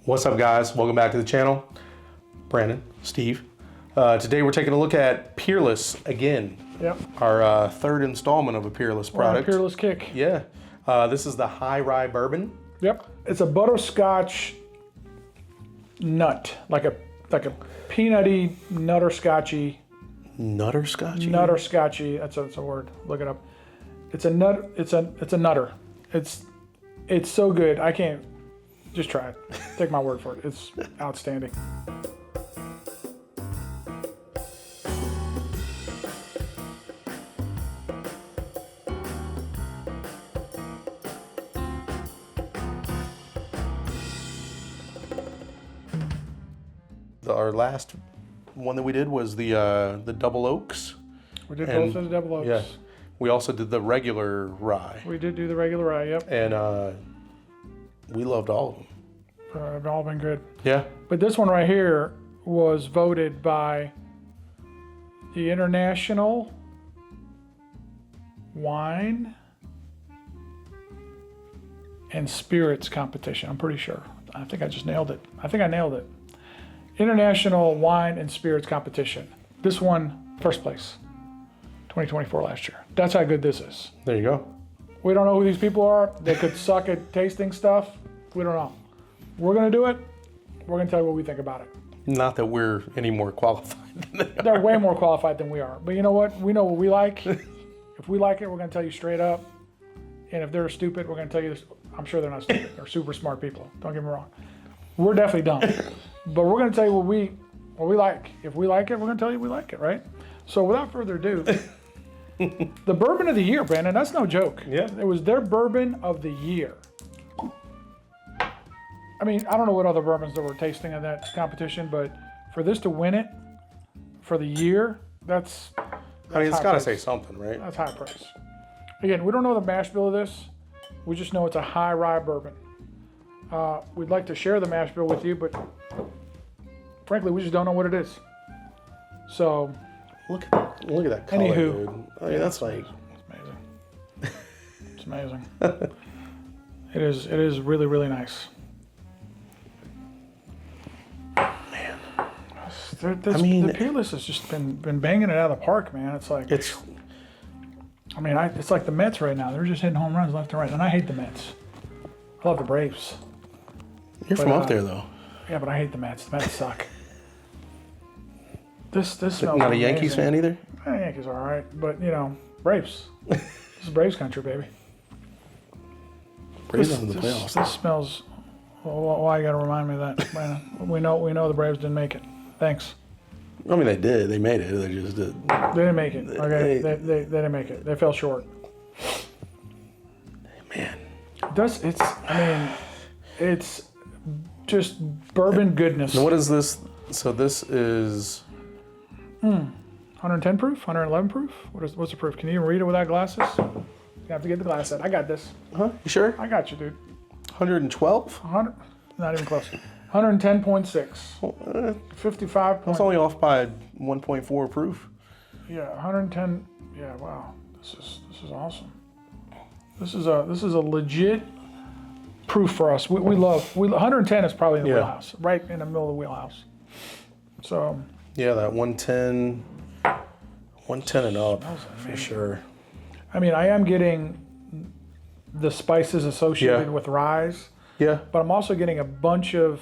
What's up, guys? Welcome back to the channel. Brandon, Steve. Today we're taking a look at Peerless again. Yep. Our third installment of a Peerless product. Peerless kick. Yeah. This is the High Rye Bourbon. Yep. It's a butterscotch nut, like a peanutty nutterscotchy. Nutterscotchy? Nutterscotchy. That's a word. Look it up. It's a nut. It's a nutter. It's so good. I can't. Just try it. Take my word for it. It's outstanding. Our last one that we did was the double oaks. We did both of the double oaks. Yeah. We also did the regular rye. We did do the regular rye, yep. And we loved all of them. They've all been good. Yeah. But this one right here was voted by the International Wine and Spirits Competition. I'm pretty sure. I think I just nailed it. I think I nailed it. International Wine and Spirits Competition. This one, first place. 2024 last year. That's how good this is. There you go. We don't know who these people are. They could suck at tasting stuff. We don't know. We're going to do it. We're going to tell you what we think about it. Not that we're any more qualified than they are. They're way more qualified than we are. But you know what? We know what we like. If we like it, we're going to tell you straight up. And if they're stupid, we're going to tell you this. I'm sure they're not stupid. They're super smart people. Don't get me wrong. We're definitely dumb. But we're going to tell you what we like. If we like it, we're going to tell you we like it, right? So without further ado, the bourbon of the year, Brandon, that's no joke. Yeah. It was their bourbon of the year. I mean, I don't know what other bourbons that were tasting in that competition, but for this to win it for the year, that's I mean, it's got to praise. say something, right? That's high praise. Again, we don't know the mash bill of this. We just know it's a high rye bourbon. We'd like to share the mash bill with you, but frankly, we just don't know what it is. So, Look at that color, Anywho. dude. I mean, that's like... It's amazing. It's amazing. It is really, really nice. Man. The Peerless has just been banging it out of the park, man. It's like... It's like the Mets right now. They're just hitting home runs left and right. And I hate the Mets. I love the Braves. You're from up there, though. Yeah, but I hate the Mets. The Mets suck. This smells Not a Yankees fan either? Yankees are all right. But, you know, Braves. This is Braves country, baby. Braves in the playoffs. This smells... Well, why you got to remind me of that, Brandon? We know the Braves didn't make it. Thanks. I mean, they did. They made it. They just did. They didn't make it. Okay, they didn't make it. They fell short. Man. It's just bourbon goodness. Now, what is this? So this is... 110 proof? 111 proof? What's the proof? Can you even read it without glasses? You have to get the glass set. I got this. Huh? You sure? I got you, dude. 112? 100? Not even close. 110.6. 55. That's only off by 1.4 proof. Yeah, 110. Yeah, wow. This is awesome. This is a legit proof for us. We love 110 is probably in the wheelhouse, right in the middle of the wheelhouse. So yeah, that 110 and up for sure. I mean, I am getting the spices associated with ryes. Yeah. But I'm also getting a bunch of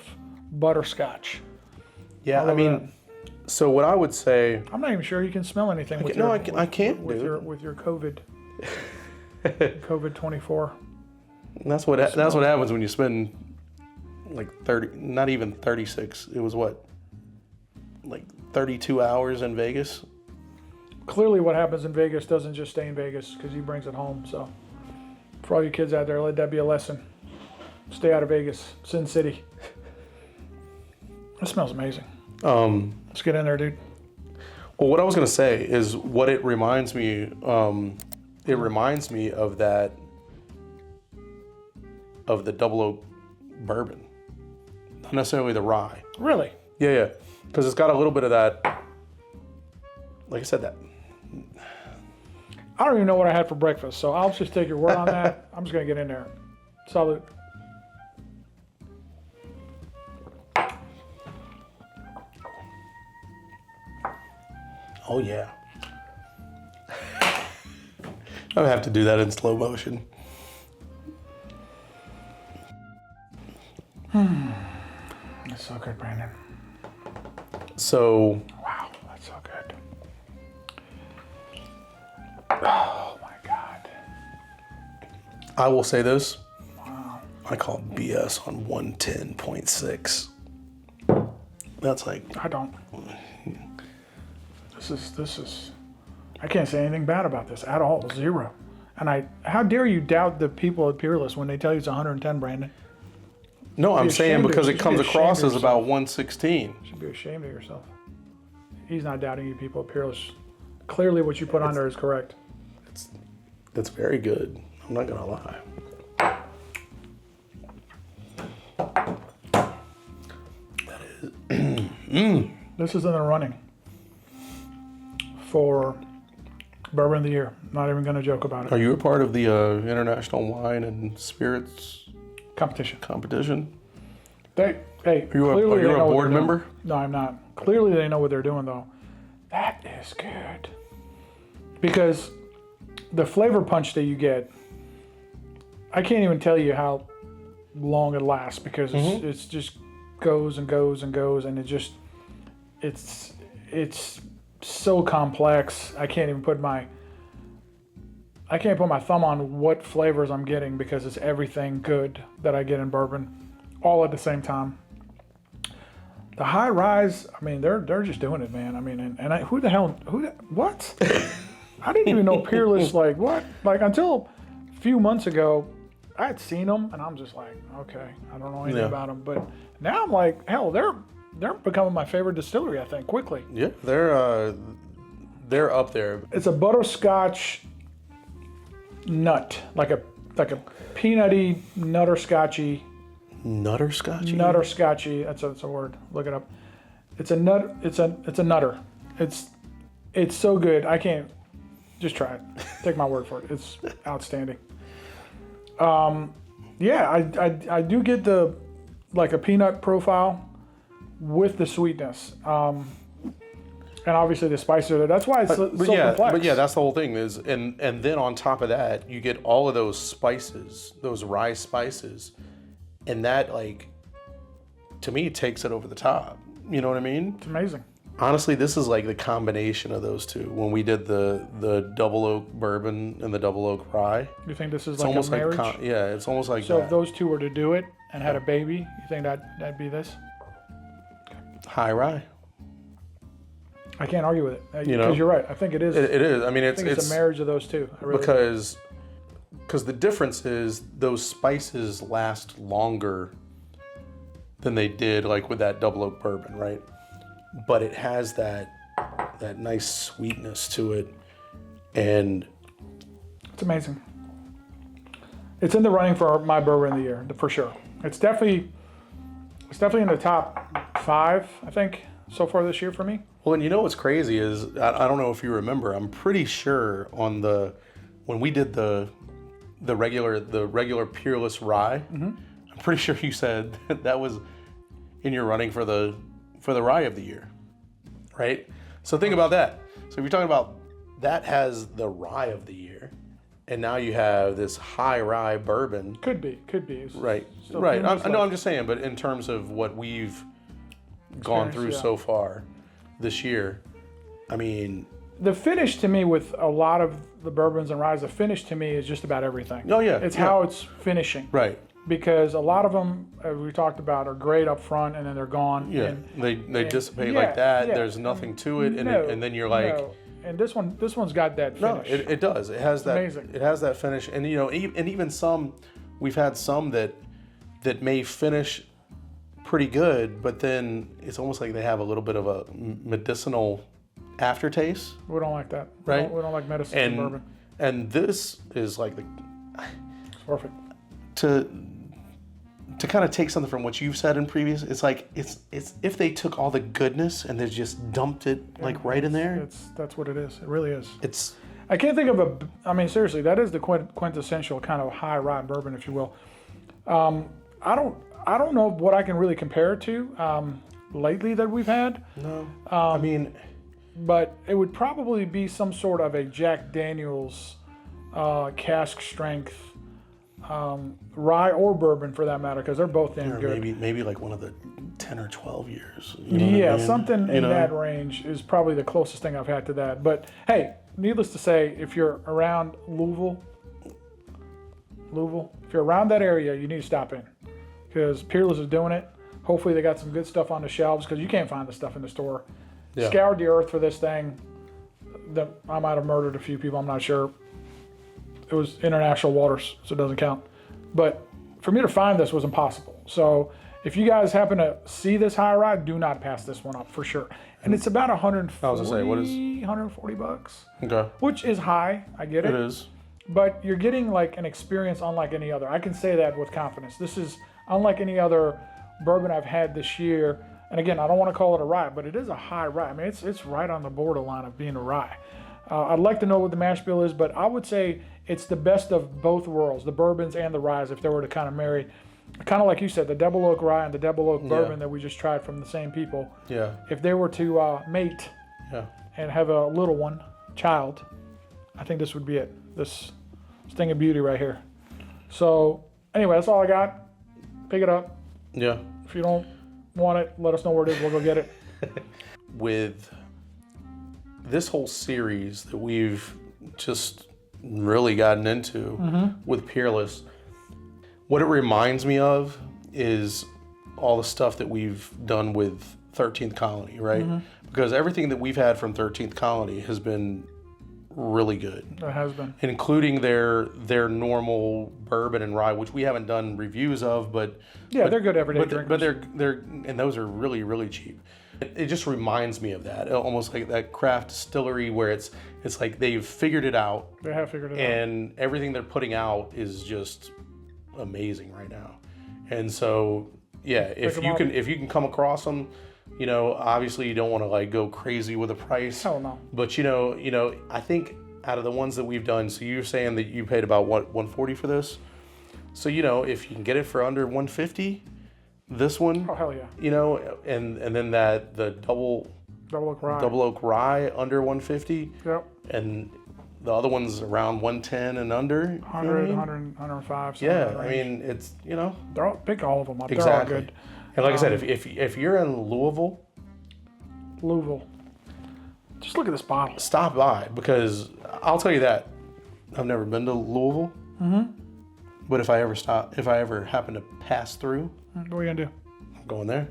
butterscotch. Yeah, I mean, so what I would say... I'm not even sure you can smell anything with I can't, with dude. your COVID. COVID-24. And that's what happens when you spend like 30, not even 36. It was what? Like 32 hours in Vegas? Clearly what happens in Vegas doesn't just stay in Vegas because he brings it home. So for all you kids out there, let that be a lesson. Stay out of Vegas, Sin City. It smells amazing. Let's get in there, dude. Well, what I was gonna say is what it reminds me. It reminds me of the double oak bourbon, not necessarily the rye. Really? Yeah, because it's got a little bit of that. Like I said, that. I don't even know what I had for breakfast, so I'll just take your word on that. I'm just gonna get in there. Salute. Oh yeah. I would have to do that in slow motion. That's so good, Brandon. So, Wow, that's so good. Oh my God. I will say this. Wow. I call BS on 110.6. That's like, I don't. This is, I can't say anything bad about this at all. Zero. And how dare you doubt the people at Peerless when they tell you it's 110, Brandon? no, I'm Be saying ashamed because of- it you comes should be across ashamed as of about yourself. 116. You should be ashamed of yourself. He's not doubting you people at Peerless. Clearly what you put on there is correct. That's very good. I'm not gonna lie. This is in the running for Bourbon of the Year. Not even going to joke about Are it. you a part of the International Wine and Spirits Competition. competition? Hey, Are you clearly they a know what board they're doing. member? No, I'm not. Clearly they know what they're doing though. That is good. Because the flavor punch that you get, I can't even tell you how long it lasts because it's just goes and goes and goes and it's so complex. I can't put my thumb on what flavors I'm getting because it's everything good that I get in bourbon all at the same time. The high rise, I mean, they're just doing it, man. I mean, what? I didn't even know Peerless, like, what? Like, until a few months ago, I had seen them, and I'm just like, okay, I don't know anything about them. But now I'm like, hell, they're becoming my favorite distillery, I think, quickly. Yeah, they're up there. It's a butterscotch nut, like a peanutty, nutterscotchy. Nutterscotchy? Nutterscotchy. That's a word. Look it up. It's a nut. It's a nutter. It's so good. I can't. Just try it. Take my word for it. It's outstanding. Yeah, I do get the like a peanut profile with the sweetness. And obviously the spices are there. That's why it's so complex. But yeah, that's the whole thing is, and then on top of that, you get all of those spices, those rye spices, and that, like, to me, takes it over the top. You know what I mean? It's amazing. Honestly, this is like the combination of those two. When we did the double oak bourbon and the double oak rye, You think this is it's like almost a marriage? like it's almost like So that. if those two were to do it and had a baby, you think that'd be this? High rye. I can't argue with it. You know? Because you're right. I think it is. It is. I mean, I think it's a marriage of those two. I really do. because the difference is those spices last longer than they did like with that double oak bourbon, right? But it has that nice sweetness to it, and It's amazing. It's in the running for my bourbon of the year, for sure. It's definitely in the top 5, I think, so far this year for me. well, and you know what's crazy is I don't know if you remember. I'm pretty sure when we did the regular Peerless Rye, I'm pretty sure you said that was in your running for the Rye of the Year, right? So think about that. So if you're talking about that has the Rye of the Year, and now you have this high rye bourbon. Could be. It's Right, still right. pretty much No, like- I'm just saying, but in terms of what we've gone through yeah. so far this year, I mean, The finish to me with a lot of the bourbons and ryes, the finish to me is just about everything. oh yeah, It's yeah. how it's finishing. Right. Because a lot of them, as we talked about, are great up front and then they're gone. Yeah, And, they dissipate yeah, like that. yeah. There's nothing to it, and no, and then you're like, no. And this one's got that no, finish. it does. It has that. amazing. It has that finish, and you know, and even some, we've had some that may finish pretty good, but then it's almost like they have a little bit of a medicinal aftertaste, We don't like that. Right. We don't like medicine in bourbon. and this is like It's perfect. to kind of take something from what you've said in previous. It's like it's if they took all the goodness and they just dumped it like right in there. That's what it is. It really is. It's I can't think of I mean, seriously, that is the quintessential kind of high rye bourbon, if you will. I don't know what I can really compare it to lately that we've had. no. I mean, but it would probably be some sort of a Jack Daniel's cask strength rye or bourbon for that matter, because they're both damn Or good. maybe like one of the 10 or 12 years. You know what I mean? Something You in know? that range is probably the closest thing I've had to that. But hey, needless to say, if you're around Louisville, if you're around that area, you need to stop in because Peerless is doing it. Hopefully they got some good stuff on the shelves because you can't find the stuff in the store. Yeah. Scoured the earth for this thing. I might have murdered a few people, I'm not sure. It was international waters, so it doesn't count. But for me to find this was impossible. So if you guys happen to see this high rye, do not pass this one up for sure. And it's about 140, I was gonna say, what is- 140 bucks, Okay. which is high. I get It is. but you're getting like an experience unlike any other. I can say that with confidence. This is unlike any other bourbon I've had this year. And again, I don't want to call it a rye, but it is a high rye. I mean, it's right on the borderline of being a rye. I'd like to know what the mash bill is, but I would say it's the best of both worlds, the bourbons and the ryes, if they were to kind of marry. Kind of like you said, the double oak rye and the double oak bourbon that we just tried from the same people. Yeah. If they were to mate Yeah. and have a little one, child, I think this would be it. This thing of beauty right here. So anyway, that's all I got. Pick it up. Yeah. If you don't want it, let us know where it is. We'll go get it. With this whole series that we've just really gotten into with Peerless, what it reminds me of is all the stuff that we've done with 13th Colony, right? Because everything that we've had from 13th Colony has been really good, It has been. including their normal bourbon and rye, which we haven't done reviews of, but They're good everyday but, drinkers. but they're and those are really cheap. It just reminds me of that, almost like that craft distillery where it's like they've figured it out, They have figured it out. and everything they're putting out is just amazing right now. And so yeah, if you can come across them, you know, obviously you don't want to like go crazy with the price. Hell no. But you know, I think out of the ones that we've done, so you're saying that you paid about what, 140 for this? So you know, if you can get it for under 150, this one, Oh hell yeah. you know, and then the double Double oak rye. rye under 150, Yep. and the other one's around 110 and under. You know what I 100, mean? 100, 105. Yeah, I mean it's, you know, they're all, pick all of them up. exactly. They're all good. And like I said, if you're in Louisville, Louisville. Just look at this bottle. stop by, because I'll tell you that I've never been to Louisville. But if I ever happen to pass through, What are you gonna do? I'm going there.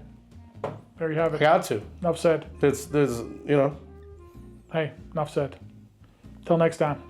There you have I it. got to. Enough said. There's you know. Hey, enough said. Till next time.